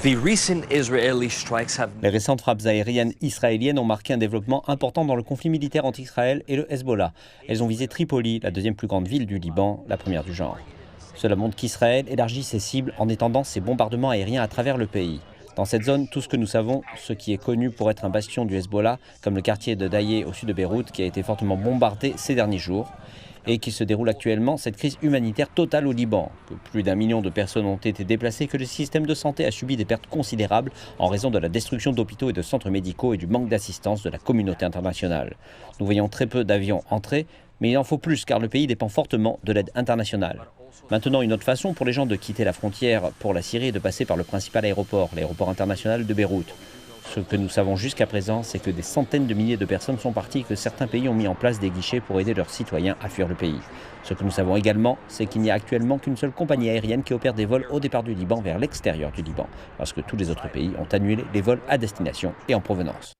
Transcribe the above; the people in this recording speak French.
The recent Israeli strikes have Les récentes frappes aériennes israéliennes ont marqué un développement important dans le conflit militaire entre Israël et le Hezbollah. Elles ont visé Tripoli, la deuxième plus grande ville du Liban, la première du genre. Cela montre qu'Israël élargit ses cibles en étendant ses bombardements aériens à travers le pays. Dans cette zone, tout ce que nous savons, ce qui est connu pour être un bastion du Hezbollah, comme le quartier de Daïeh au sud de Beyrouth, qui a été fortement bombardé ces derniers jours, et qui se déroule actuellement cette crise humanitaire totale au Liban, que plus d'1 million de personnes ont été déplacées, que le système de santé a subi des pertes considérables en raison de la destruction d'hôpitaux et de centres médicaux et du manque d'assistance de la communauté internationale. Nous voyons très peu d'avions entrer, mais il en faut plus car le pays dépend fortement de l'aide internationale. Maintenant, une autre façon pour les gens de quitter la frontière pour la Syrie est de passer par le principal aéroport, l'aéroport international de Beyrouth. Ce que nous savons jusqu'à présent, c'est que des centaines de milliers de personnes sont parties et que certains pays ont mis en place des guichets pour aider leurs citoyens à fuir le pays. Ce que nous savons également, c'est qu'il n'y a actuellement qu'une seule compagnie aérienne qui opère des vols au départ du Liban vers l'extérieur du Liban, parce que tous les autres pays ont annulé les vols à destination et en provenance.